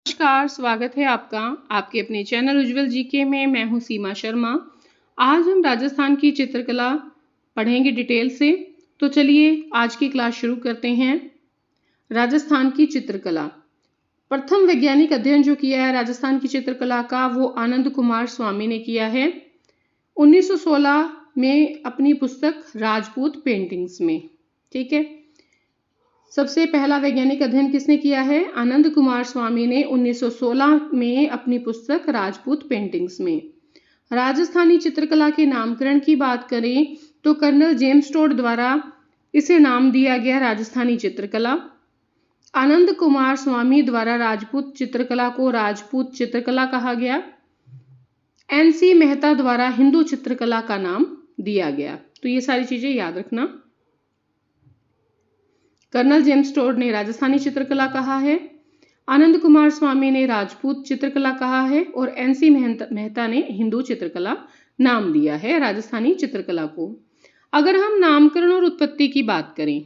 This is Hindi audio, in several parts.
नमस्कार, स्वागत है आपका आपके अपने चैनल उज्जवल जीके में। मैं हूं सीमा शर्मा। आज हम राजस्थान की चित्रकला पढ़ेंगे डिटेल से। तो चलिए आज की क्लास शुरू करते हैं। राजस्थान की चित्रकला, प्रथम वैज्ञानिक अध्ययन जो किया है राजस्थान की चित्रकला का वो आनंद कुमार स्वामी ने किया है 1916 में अपनी पुस्तक राजपूत पेंटिंग्स में। ठीक है, सबसे पहला वैज्ञानिक अध्ययन किसने किया है? आनंद कुमार स्वामी ने 1916 में अपनी पुस्तक राजपूत पेंटिंग्स में। राजस्थानी चित्रकला के नामकरण की बात करें तो कर्नल जेम्स टोड द्वारा इसे नाम दिया गया राजस्थानी चित्रकला। आनंद कुमार स्वामी द्वारा राजपूत चित्रकला को राजपूत चित्रकला कहा गया। NC मेहता द्वारा हिंदू चित्रकला का नाम दिया गया। तो ये सारी चीजें याद रखना। कर्नल जेम्स टोड ने राजस्थानी चित्रकला कहा है, आनंद कुमार स्वामी ने राजपूत चित्रकला कहा है और NC मेहता ने हिंदू चित्रकला नाम दिया है राजस्थानी चित्रकला को। अगर हम नामकरण और उत्पत्ति की बात करें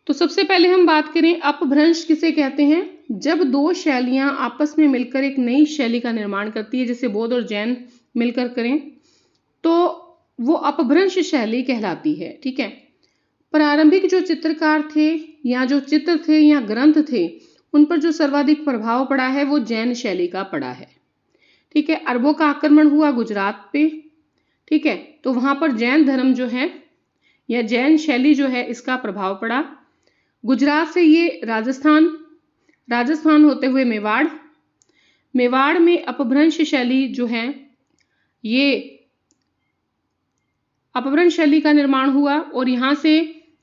तो सबसे पहले हम बात करें अपभ्रंश किसे कहते हैं? जब दो शैलियां आपस में मिलकर एक नई शैली का निर्माण करती है, जैसे बौद्ध और जैन मिलकर करें तो वो अपभ्रंश शैली कहलाती है। ठीक है, प्रारंभिक जो चित्रकार थे या जो चित्र थे या ग्रंथ थे उन पर जो सर्वाधिक प्रभाव पड़ा है वो जैन शैली का पड़ा है। ठीक है, अरबों का आक्रमण हुआ गुजरात पे। ठीक है, तो वहां पर जैन धर्म जो है या जैन शैली जो है इसका प्रभाव पड़ा। गुजरात से ये राजस्थान होते हुए मेवाड़ में अपभ्रंश शैली जो है ये अपभ्रंश शैली का निर्माण हुआ और यहां से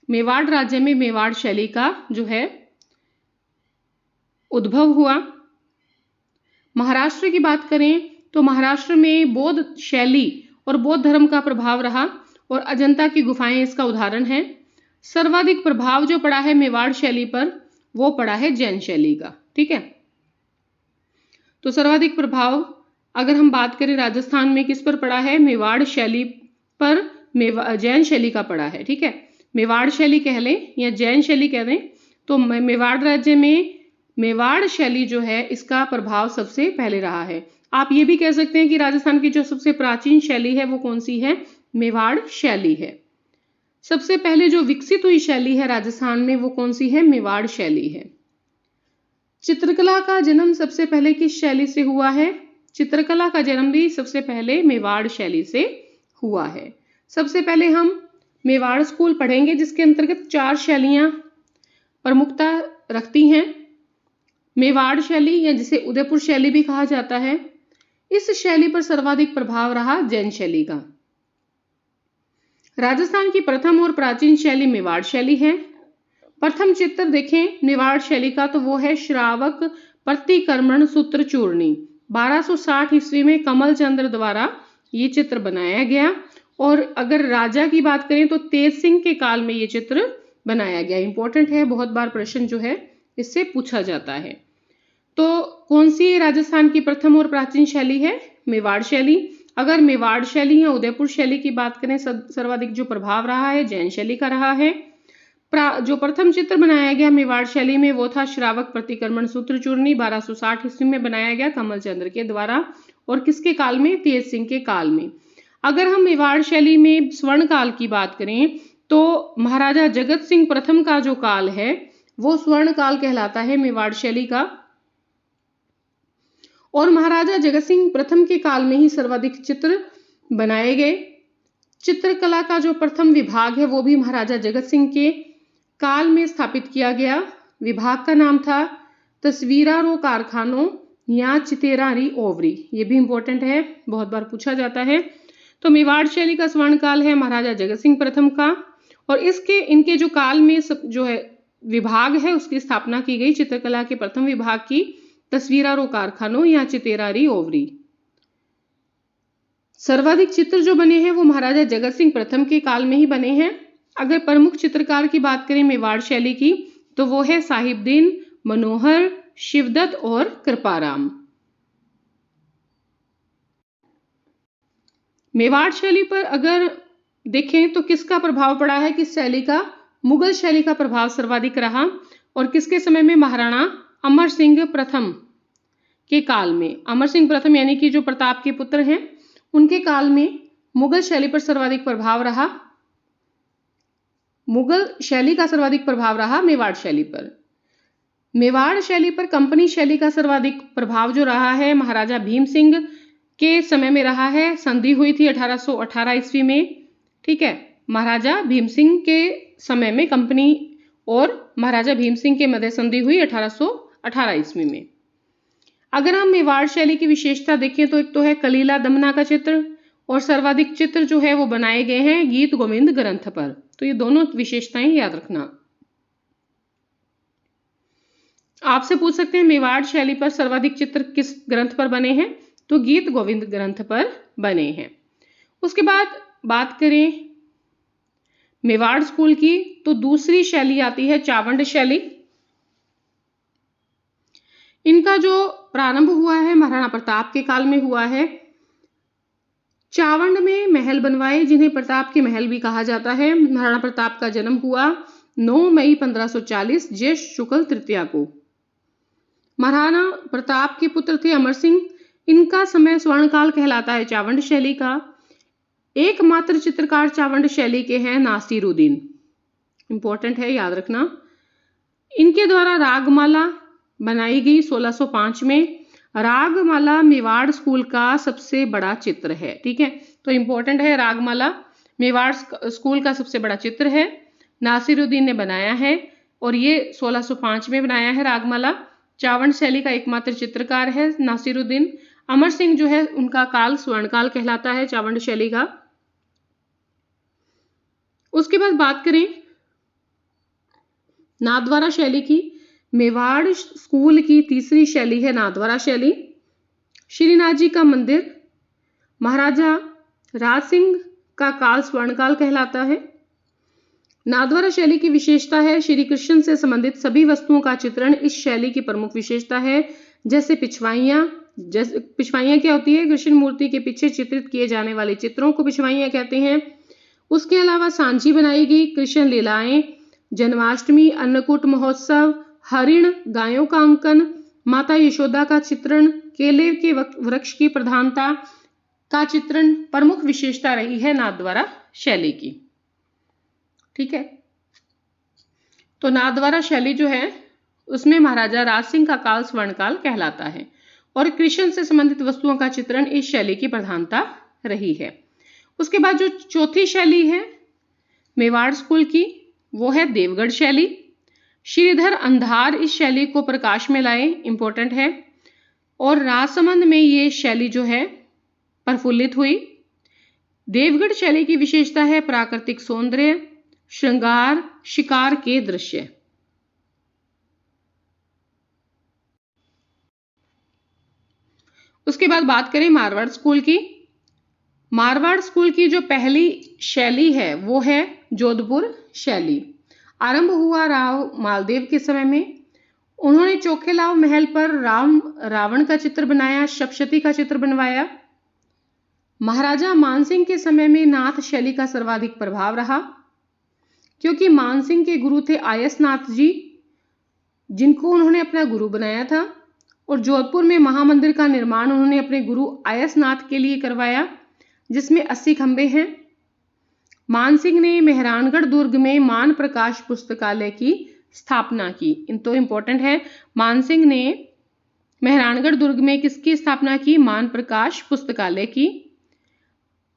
मेवाड़ राज्य में मेवाड़ शैली का जो है उद्भव हुआ। महाराष्ट्र की बात करें तो महाराष्ट्र में बौद्ध शैली और बौद्ध धर्म का प्रभाव रहा और अजंता की गुफाएं इसका उदाहरण है। सर्वाधिक प्रभाव जो पड़ा है मेवाड़ शैली पर वो पड़ा है जैन शैली का। ठीक है, तो सर्वाधिक प्रभाव अगर हम बात करें राजस्थान में किस पर पड़ा है? मेवाड़ शैली पर जैन शैली का पड़ा है। ठीक है, मेवाड़ शैली कह लें या जैन शैली कह दें तो मेवाड़ राज्य में मेवाड़ शैली जो है इसका प्रभाव सबसे पहले रहा है। आप ये भी कह सकते हैं कि राजस्थान की जो सबसे प्राचीन शैली है वो कौन सी है? मेवाड़ शैली है। सबसे पहले जो विकसित हुई शैली है राजस्थान में वो कौन सी है? मेवाड़ शैली है। चित्रकला का जन्म सबसे पहले किस शैली से हुआ है? चित्रकला का जन्म भी सबसे पहले मेवाड़ शैली से हुआ है। सबसे पहले हम मेवाड़ स्कूल पढ़ेंगे जिसके अंतर्गत 4 शैलियां प्रमुखता रखती हैं। मेवाड़ शैली या जिसे उदयपुर शैली भी कहा जाता है, इस शैली पर सर्वाधिक प्रभाव रहा जैन शैली का। राजस्थान की प्रथम और प्राचीन शैली मेवाड़ शैली है। प्रथम चित्र देखें मेवाड़ शैली का तो वो है श्रावक प्रतिक्रमण सूत्र चूर्णी। 1260 ईस्वी में कमल चंद्र द्वारा ये चित्र बनाया गया और अगर राजा की बात करें तो तेज सिंह के काल में ये चित्र बनाया गया। इंपॉर्टेंट है, बहुत बार प्रश्न जो है इससे पूछा जाता है। तो कौन सी राजस्थान की प्रथम और प्राचीन शैली है? मेवाड़ शैली। अगर मेवाड़ शैली या उदयपुर शैली की बात करें सर्वाधिक जो प्रभाव रहा है जैन शैली का रहा है। जो प्रथम चित्र बनाया गया मेवाड़ शैली में वो था श्रावक प्रतिक्रमण सूत्र चूर्णी। 1260 ईस्वी में बनाया गया कमल चंद्र के द्वारा और किसके काल में? तेज सिंह के काल में। अगर हम मेवाड़ शैली में स्वर्ण काल की बात करें तो महाराजा जगत सिंह प्रथम का जो काल है वो स्वर्ण काल कहलाता है मेवाड़ शैली का और महाराजा जगत सिंह प्रथम के काल में ही सर्वाधिक चित्र बनाए गए। चित्रकला का जो प्रथम विभाग है वो भी महाराजा जगत सिंह के काल में स्थापित किया गया। विभाग का नाम था तस्वीरारो कारखानों या चितेरारी ओवरी। ये भी इंपॉर्टेंट है, बहुत बार पूछा जाता है। तो मेवाड़ शैली का स्वर्ण काल है महाराजा जगत सिंह प्रथम का और इनके जो काल में जो है विभाग है उसकी स्थापना की गई। चित्रकला के प्रथम विभाग की तस्वीरारो कारखानों या चितेरारी ओवरी। सर्वाधिक चित्र जो बने हैं वो महाराजा जगत सिंह प्रथम के काल में ही बने हैं। अगर प्रमुख चित्रकार की बात करें मेवाड़ शैली की तो वो है साहिबदीन, मनोहर, शिवदत्त और कृपाराम। मेवाड़ शैली पर अगर देखें तो किसका प्रभाव पड़ा है? किस शैली का? मुगल शैली का प्रभाव सर्वाधिक रहा और किसके समय में? महाराणा अमर सिंह प्रथम के काल में, अमर सिंह प्रथम यानी कि जो प्रताप के पुत्र हैं, उनके काल में मुगल शैली पर सर्वाधिक प्रभाव रहा, मुगल शैली का सर्वाधिक प्रभाव रहा मेवाड़ शैली पर। मेवाड़ शैली पर कंपनी शैली का सर्वाधिक प्रभाव जो रहा है महाराजा भीम सिंह के समय में रहा है। संधि हुई थी 1818 ईस्वी में, ठीक है। महाराजा भीम सिंह के समय में कंपनी और महाराजा भीम सिंह के मध्य संधि हुई 1818 ईस्वी में। अगर हम मेवाड़ शैली की विशेषता देखें तो एक तो है कलीला दमना का चित्र, और सर्वाधिक चित्र जो है वो बनाए गए हैं गीत गोविंद ग्रंथ पर। तो ये दोनों विशेषताएं याद रखना। आपसे पूछ सकते हैं मेवाड़ शैली पर सर्वाधिक चित्र किस ग्रंथ पर बने हैं, तो गीत गोविंद ग्रंथ पर बने हैं। उसके बाद बात करें मेवाड़ स्कूल की, तो दूसरी शैली आती है चावंड शैली। इनका जो प्रारंभ हुआ है महाराणा प्रताप के काल में हुआ है। चावंड में महल बनवाए, जिन्हें प्रताप के महल भी कहा जाता है। महाराणा प्रताप का जन्म हुआ 9 मई 1540 ज्येष्ठ शुक्ल तृतीया को। महाराणा प्रताप के पुत्र थे अमर सिंह। इनका समय स्वर्णकाल कहलाता है चावंड शैली का। एकमात्र चित्रकार चावंड शैली के हैं नासिरुद्दीन, इंपॉर्टेंट है, याद रखना। इनके द्वारा रागमाला बनाई गई 1605 में। रागमाला मेवाड़ स्कूल का सबसे बड़ा चित्र है, ठीक है। तो इंपॉर्टेंट है, रागमाला मेवाड़ स्कूल का सबसे बड़ा चित्र है, नासिरुद्दीन ने बनाया है, और ये 1605 में बनाया है रागमाला। चावंड शैली का एकमात्र चित्रकार है नासिरुद्दीन। अमर सिंह जो है उनका काल स्वर्णकाल कहलाता है चावंड शैली का। उसके बाद बात करें नाथद्वारा शैली की। मेवाड़ स्कूल की तीसरी शैली है नाथद्वारा शैली। श्रीनाथ जी का मंदिर, महाराजा राज सिंह का काल स्वर्णकाल कहलाता है। नाथद्वारा शैली की विशेषता है श्री कृष्ण से संबंधित सभी वस्तुओं का चित्रण इस शैली की प्रमुख विशेषता है। जैसे पिछवाइयां क्या होती है, कृष्ण मूर्ति के पीछे चित्रित किए जाने वाले चित्रों को पिछवाइयां कहते हैं। उसके अलावा सांची बनाई गई, कृष्ण लीलाएं, जन्माष्टमी, अन्नकूट महोत्सव, हरिण, गायों का अंकन, माता यशोदा का चित्रण, केले के वृक्ष की प्रधानता का चित्रण प्रमुख विशेषता रही है नाथद्वारा शैली की, ठीक है। तो नाथद्वारा शैली जो है उसमें महाराजा राज सिंह का काल स्वर्णकाल कहलाता है, और कृष्ण से संबंधित वस्तुओं का चित्रण इस शैली की प्रधानता रही है। उसके बाद जो चौथी शैली है मेवाड़ स्कूल की, वो है देवगढ़ शैली। श्रीधर अंधार इस शैली को प्रकाश में लाए, इंपॉर्टेंट है, और राजसमंद में ये शैली जो है प्रफुल्लित हुई। देवगढ़ शैली की विशेषता है प्राकृतिक सौंदर्य, श्रृंगार, शिकार के दृश्य। उसके बाद बात करें मारवाड़ स्कूल की। मारवाड़ स्कूल की जो पहली शैली है वो है जोधपुर शैली। आरंभ हुआ राव मालदेव के समय में। उन्होंने चोखेलाव महल पर रावण का चित्र बनाया, सप्तशती का चित्र बनवाया। महाराजा मानसिंह के समय में नाथ शैली का सर्वाधिक प्रभाव रहा, क्योंकि मानसिंह के गुरु थे आयसनाथ जी, जिनको उन्होंने अपना गुरु बनाया था, और जोधपुर में महामंदिर का निर्माण उन्होंने अपने गुरु आयसनाथ के लिए करवाया, जिसमें 80 खंबे हैं। मानसिंह ने मेहरानगढ़ दुर्ग में मान प्रकाश पुस्तकालय की स्थापना की। तो इंपॉर्टेंट है, मानसिंह ने मेहरानगढ़ दुर्ग में किसकी स्थापना की? मान प्रकाश पुस्तकालय की।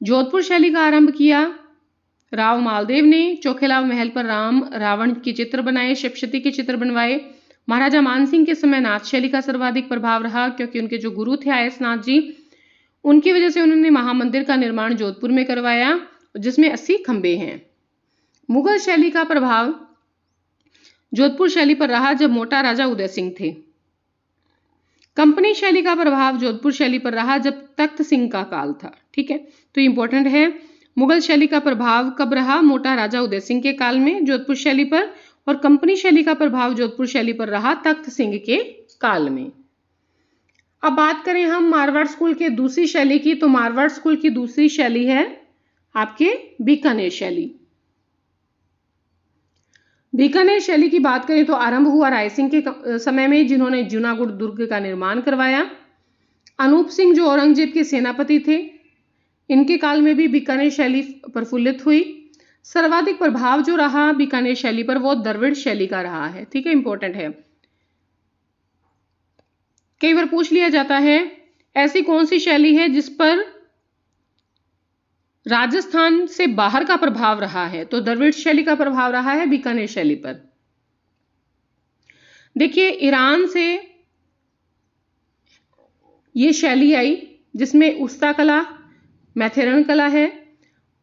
जोधपुर शैली का आरंभ किया राव मालदेव ने। चोखेलाव महल पर रावण के चित्र बनाए, सप्तशती के चित्र बनवाए। महाराजा मानसिंह के समय नाथ शैली का सर्वाधिक प्रभाव रहा, क्योंकि उनके जो गुरु थे आयसनाथ जी, उनकी वजह से उन्होंने महामंदिर का निर्माण जोधपुर में करवाया, जिसमें 80 खंबे हैं। मुगल शैली का प्रभाव जोधपुर शैली पर रहा जब मोटा राजा उदय सिंह थे। कंपनी शैली का प्रभाव जोधपुर शैली पर रहा जब तख्त सिंह का काल था, ठीक है। तो इंपॉर्टेंट है, मुगल शैली का प्रभाव कब रहा? मोटा राजा उदय सिंह के काल में जोधपुर शैली पर, और कंपनी शैली का प्रभाव जोधपुर शैली पर रहा तख्त सिंह के काल में। अब बात करें हम मारवाड़ स्कूल के दूसरी शैली की, तो मारवाड़ स्कूल की दूसरी शैली है आपके बीकानेर शैली। बीकानेर शैली की बात करें तो आरंभ हुआ राय सिंह के समय में, जिन्होंने जूनागढ़ दुर्ग का निर्माण करवाया। अनूप सिंह जो औरंगजेब के सेनापति थे, इनके काल में भी बीकानेर शैली प्रफुल्लित हुई। सर्वाधिक प्रभाव जो रहा बीकानेर शैली पर वो द्रविड़ शैली का रहा है। ठीक है, इंपॉर्टेंट है। कई बार पूछ लिया जाता है ऐसी कौन सी शैली है जिस पर राजस्थान से बाहर का प्रभाव रहा है, तो द्रविड़ शैली का प्रभाव रहा है बीकानेर शैली पर। देखिए, ईरान से ये शैली आई जिसमें उस्ता कला, मैथेरन कला है।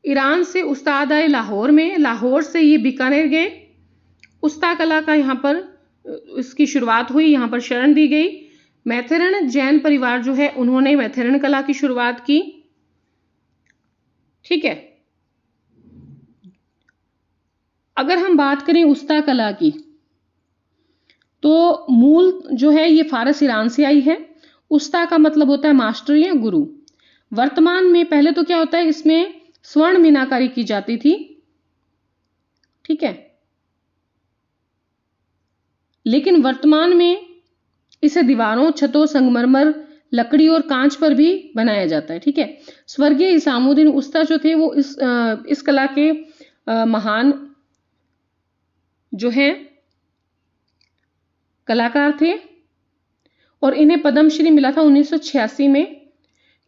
ईरान से उस्ताद आए लाहौर में, लाहौर से ये बीकानेर गए। उस्ता कला का यहाँ पर इसकी शुरुआत हुई, यहाँ पर शरण दी गई। मैथेरन जैन परिवार जो है उन्होंने मैथेरन कला की शुरुआत की। ठीक है, अगर हम बात करें उस्ता कला की तो मूल जो है ये फारस ईरान से आई है। उस्ता का मतलब होता है मास्टर या गुरु। वर्तमान में पहले तो क्या होता है, इसमें स्वर्ण मीनाकारी की जाती थी। ठीक है, लेकिन वर्तमान में इसे दीवारों, छतों, संगमरमर, लकड़ी और कांच पर भी बनाया जाता है। ठीक है, स्वर्गीय इसामुद्दीन उस्ता जो थे वो इस कला के महान जो है कलाकार थे और इन्हें पद्मश्री मिला था 1986 में,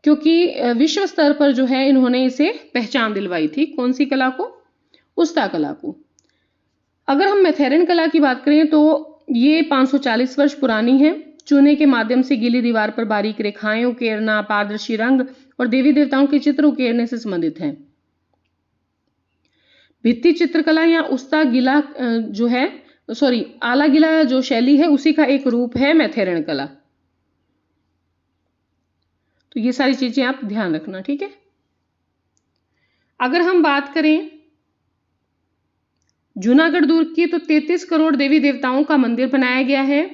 क्योंकि विश्व स्तर पर जो है इन्होंने इसे पहचान दिलवाई थी। कौन सी कला को? उस्ता कला को। अगर हम मैथेरन कला की बात करें तो ये 540 वर्ष पुरानी है। चूने के माध्यम से गीली दीवार पर बारीक रेखाएं उकेरना, पारदर्शी रंग और देवी देवताओं के चित्र उकेरने से संबंधित है। भित्ति चित्रकला या उस्ता गिला जो है आला गिला जो शैली है उसी का एक रूप है मैथेरन कला। तो ये सारी चीजें आप ध्यान रखना। ठीक है, अगर हम बात करें जूनागढ़ दुर्ग की तो 33 करोड़ देवी देवताओं का मंदिर बनाया गया है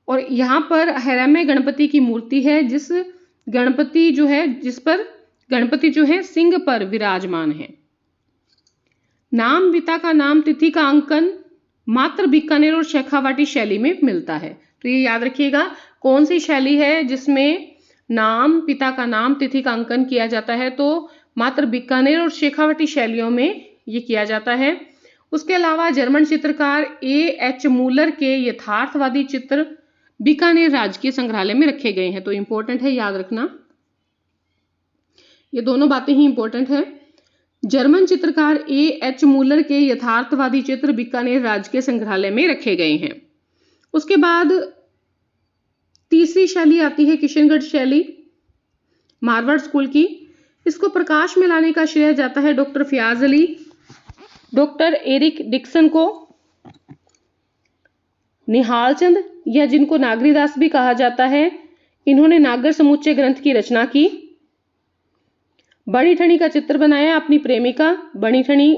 और यहां पर हैरामे गणपति की मूर्ति है जिस पर गणपति जो है सिंह पर विराजमान है। नाम, पिता का नाम, तिथि का अंकन मात्र बीकानेर और शेखावाटी शैली में मिलता है। तो ये याद रखिएगा, कौन सी शैली है जिसमें नाम, पिता का नाम, तिथि का अंकन किया जाता है, तो मात्र बीकानेर और शेखावाटी शैलियों में ये किया जाता है। उसके अलावा जर्मन चित्रकार A.H. मूलर के यथार्थवादी चित्र बीकानेर राजकीय संग्रहालय में रखे गए हैं। तो इंपॉर्टेंट है, याद रखना, ये दोनों बातें ही इंपॉर्टेंट है। जर्मन चित्रकार A.H. मूलर के यथार्थवादी चित्र बीकानेर राजकीय संग्रहालय में रखे गए हैं। उसके बाद तीसरी शैली आती है किशनगढ़ शैली, मारवाड़ स्कूल की। इसको प्रकाश में लाने का श्रेय जाता है doctor Fayaz Ali, doctor Eric Dixon को, निहाल चंद या जिनको नागरीदास भी कहा जाता है, इन्होंने नागर समुच्चय ग्रंथ की रचना की। बणी ठणी का चित्र बनाया अपनी प्रेमिका, बणी ठणी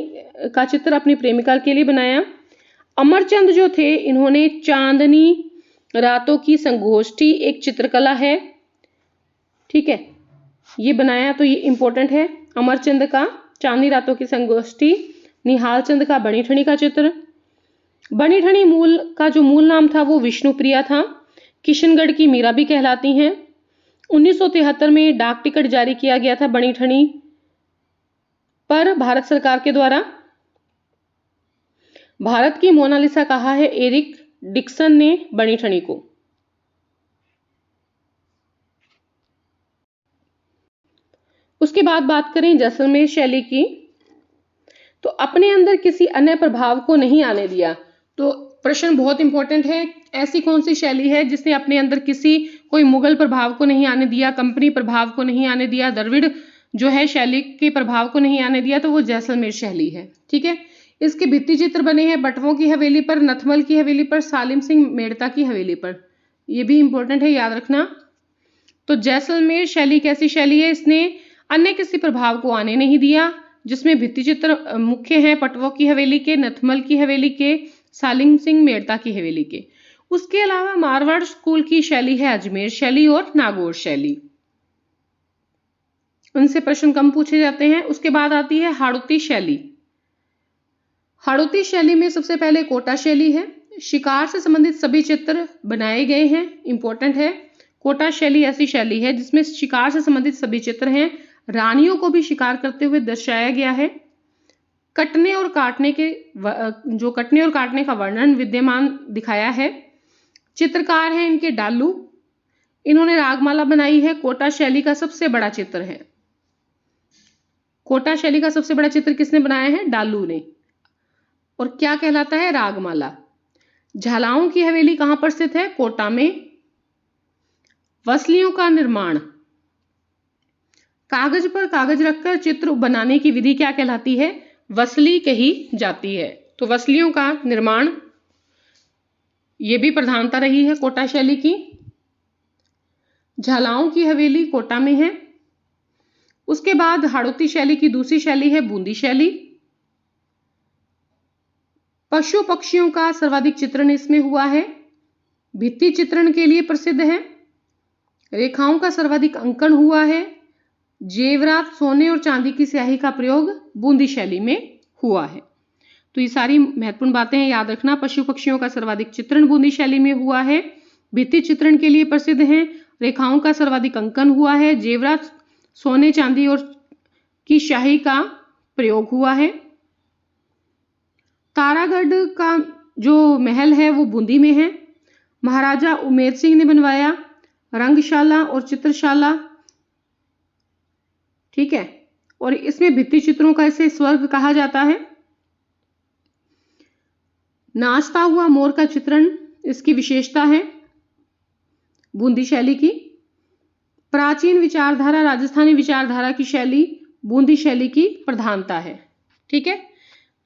का चित्र अपनी प्रेमिका के लिए बनाया। अमरचंद जो थे इन्होंने चांदनी रातों की संगोष्ठी एक चित्रकला है, ठीक है, ये बनाया। तो ये इंपॉर्टेंट है, अमरचंद का चांदनी रातों की संगोष्ठी, निहाल चंद का बणी ठणी का चित्र। बणी ठणी का जो मूल नाम था वो विष्णुप्रिया था। किशनगढ़ की मीरा भी कहलाती हैं। 1973 में डाक टिकट जारी किया गया था बणी ठणी पर भारत सरकार के द्वारा। भारत की मोनालिसा कहा है एरिक डिक्सन ने बणी ठणी को। उसके बाद बात करें जैसलमेर शैली की, तो अपने अंदर किसी अन्य प्रभाव को नहीं आने दिया। तो प्रश्न बहुत इंपॉर्टेंट है, ऐसी कौन सी शैली है जिसने अपने अंदर कोई मुगल प्रभाव को नहीं आने दिया, कंपनी प्रभाव को नहीं आने दिया, द्रविड़ जो है शैली के प्रभाव को नहीं आने दिया, तो वो जैसलमेर शैली है। ठीक है, इसके भित्ति चित्र बने हैं बटवों की हवेली पर, नथमल की हवेली पर, सालिम सिंह मेड़ता की हवेली पर। ये भी इंपॉर्टेंट है, याद रखना। तो जैसलमेर शैली कैसी शैली है, इसने अन्य किसी प्रभाव को आने नहीं दिया, जिसमें भित्ति चित्र मुख्य हैं पटवों की हवेली के, नथमल की हवेली के, सालिम सिंह मेड़ता की हवेली के। उसके अलावा मारवाड़ स्कूल की शैली है अजमेर शैली और नागौर शैली, उनसे प्रश्न कम पूछे जाते हैं। उसके बाद आती है हाड़ौती शैली। हाड़ौती शैली में सबसे पहले कोटा शैली है। शिकार से संबंधित सभी चित्र बनाए गए हैं, इंपॉर्टेंट है। कोटा शैली ऐसी शैली है जिसमें शिकार से संबंधित सभी चित्र हैं। रानियों को भी शिकार करते हुए दर्शाया गया है। कटने और काटने का वर्णन विद्यमान दिखाया है। चित्रकार हैं इनके डालू। इन्होंने रागमाला बनाई है। कोटा शैली का सबसे बड़ा चित्र है। कोटा शैली का सबसे बड़ा चित्र किसने बनाया है? डालू ने। और क्या कहलाता है? रागमाला। झालाओं की हवेली कहां पर स्थित है? कोटा में। वसलियों का निर्माण, कागज पर कागज रखकर चित्र बनाने की विधि क्या कहलाती है? वसली कही जाती है। तो वसलियों का निर्माण, यह भी प्रधानता रही है कोटा शैली की। झालाओं की हवेली कोटा में है। उसके बाद हाड़ौती शैली की दूसरी शैली है बूंदी शैली। पशु पक्षियों का सर्वाधिक चित्रण इसमें हुआ है। भित्ति चित्रण के लिए प्रसिद्ध है। रेखाओं का सर्वाधिक अंकन हुआ है। जेवरात, सोने और चांदी की स्याही का प्रयोग बूंदी शैली में हुआ है। तो ये सारी महत्वपूर्ण बातें हैं, याद रखना। पशु पक्षियों का सर्वाधिक चित्रण बूंदी शैली में हुआ है। भित्ति चित्रण के लिए प्रसिद्ध है। रेखाओं का सर्वाधिक अंकन हुआ है। जेवरात, सोने चांदी और की स्याही का प्रयोग हुआ है। तारागढ़ का जो महल है वो बूंदी में है। महाराजा उमेर सिंह ने बनवाया। रंगशाला और चित्रशाला, ठीक है। और इसमें भित्ति चित्रों का इसे स्वर्ग कहा जाता है। नाचता हुआ मोर का चित्रण इसकी विशेषता है बूंदी शैली की। प्राचीन विचारधारा, राजस्थानी विचारधारा की शैली बूंदी शैली की प्रधानता है, ठीक है।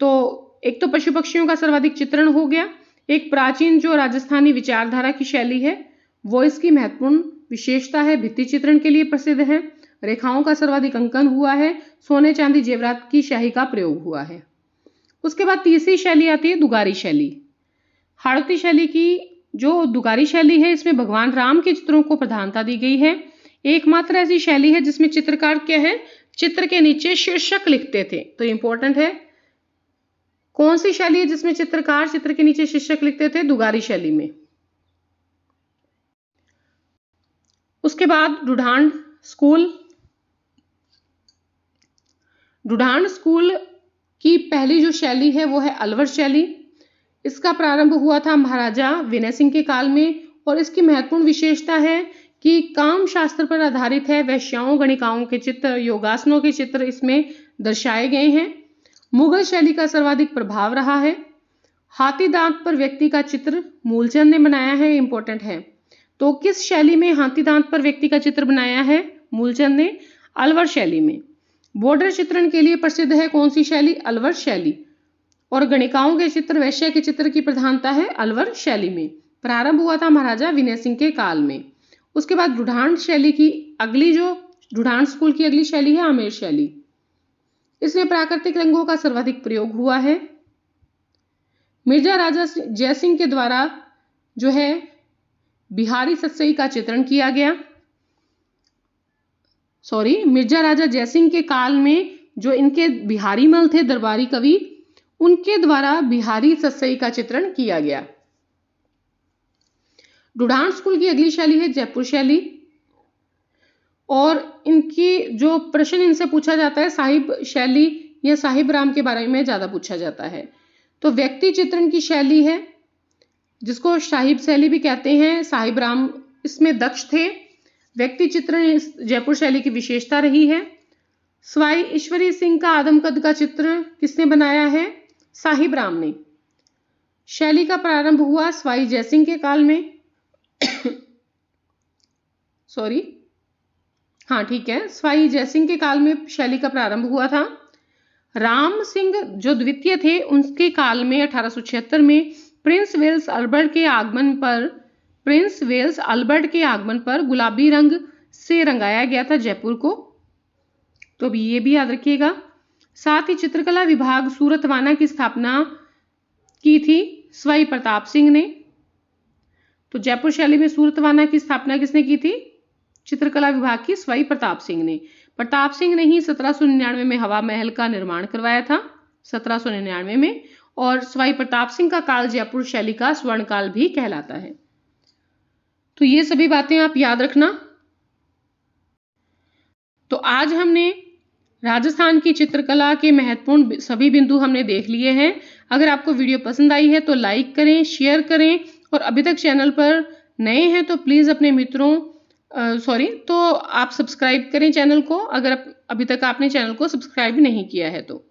तो एक तो पशु पक्षियों का सर्वाधिक चित्रण हो गया। एक प्राचीन जो राजस्थानी विचारधारा की शैली है वो इसकी महत्वपूर्ण विशेषता है। भित्ति चित्रण के लिए प्रसिद्ध है। रेखाओं का सर्वाधिक अंकन हुआ है। सोने चांदी जेवरात की स्याही का प्रयोग हुआ है। उसके बाद तीसरी शैली आती है दुगारी शैली। हाड़ौती शैली की जो दुगारी शैली है इसमें भगवान राम के चित्रों को प्रधानता दी गई है। एकमात्र ऐसी शैली है जिसमें चित्रकार क्या है? चित्र के नीचे शीर्षक लिखते थे। तो इंपॉर्टेंट है। कौन सी शैली है जिसमें चित्रकार चित्र के नीचे शीर्षक लिखते थे? दुगारी शैली में। उसके बाद रुढ़ांड स्कूल। रुढ़ांड स्कूल की पहली जो शैली है वो है अलवर शैली। इसका प्रारंभ हुआ था महाराजा विनय सिंह के काल में और इसकी महत्वपूर्ण विशेषता है कि काम शास्त्र पर आधारित है। वैश्याओं, गणिकाओं के चित्र, योगासनों के चित्र इसमें दर्शाए गए हैं। मुगल शैली का सर्वाधिक प्रभाव रहा है। हाथी दांत पर व्यक्ति का चित्र मूलचंद ने बनाया है, इंपॉर्टेंट है। तो किस शैली में हाथी दांत पर व्यक्ति का चित्र बनाया है? मूलचंद ने। अलवर शैली में। बॉर्डर चित्रण के लिए प्रसिद्ध है कौन सी शैली? अलवर शैली। और गणिकाओं के चित्र, वैश्य के चित्र की प्रधानता है अलवर शैली में। प्रारंभ हुआ था महाराजा विनय सिंह के काल में। उसके बाद रुढ़ांड शैली की अगली जो रुढ़ांड स्कूल की अगली शैली है आमेर शैली। इसमें प्राकृतिक रंगों का सर्वाधिक प्रयोग हुआ है। मिर्जा राजा जयसिंह के द्वारा जो है बिहारी सतसई का चित्रण किया गया। मिर्जा राजा जयसिंह के काल में जो इनके बिहारी मल थे, दरबारी कवि, उनके द्वारा बिहारी सतसई का चित्रण किया गया। रुढ़ांड स्कूल की अगली शैली है जयपुर शैली। और इनकी जो प्रश्न इनसे पूछा जाता है साहिब शैली या साहिब राम के बारे में ज्यादा पूछा जाता है। तो व्यक्ति चित्रण की शैली है जिसको साहिब शैली भी कहते हैं। साहिब राम इसमें दक्ष थे। व्यक्ति चित्रण जयपुर शैली की विशेषता रही है। स्वाई ईश्वरी सिंह का आदमकद का चित्र किसने बनाया है? साहिब राम ने। शैली का प्रारंभ हुआ स्वाई जयसिंह के काल में। स्वाई जयसिंह के काल में शैली का प्रारंभ हुआ था। राम सिंह जो द्वितीय थे उनके काल में 1876 में प्रिंस वेल्स अल्बर्ट के आगमन पर गुलाबी रंग से रंगाया गया था जयपुर को। तो अभी ये भी याद रखिएगा। साथ ही चित्रकला विभाग सूरतवाना की स्थापना की थी स्वाई प्रताप सिंह ने। तो जयपुर शैली में सूरतवाना की स्थापना किसने की थी? चित्रकला विभाग की स्वाई प्रताप सिंह ने। प्रताप सिंह ने ही 1799 में हवा महल का निर्माण करवाया था, 1799 में। और सवाई प्रताप सिंह का काल जयपुर शैली का स्वर्ण काल भी कहलाता है। तो ये सभी बातें आप याद रखना। तो आज हमने राजस्थान की चित्रकला के महत्वपूर्ण सभी बिंदु हमने देख लिए हैं। अगर आपको वीडियो पसंद आई है तो लाइक करें, शेयर करें और अभी तक चैनल पर नए हैं तो प्लीज़ अपने मित्रों तो आप सब्सक्राइब करें चैनल को, अगर अभी तक आपने चैनल को सब्सक्राइब नहीं किया है तो।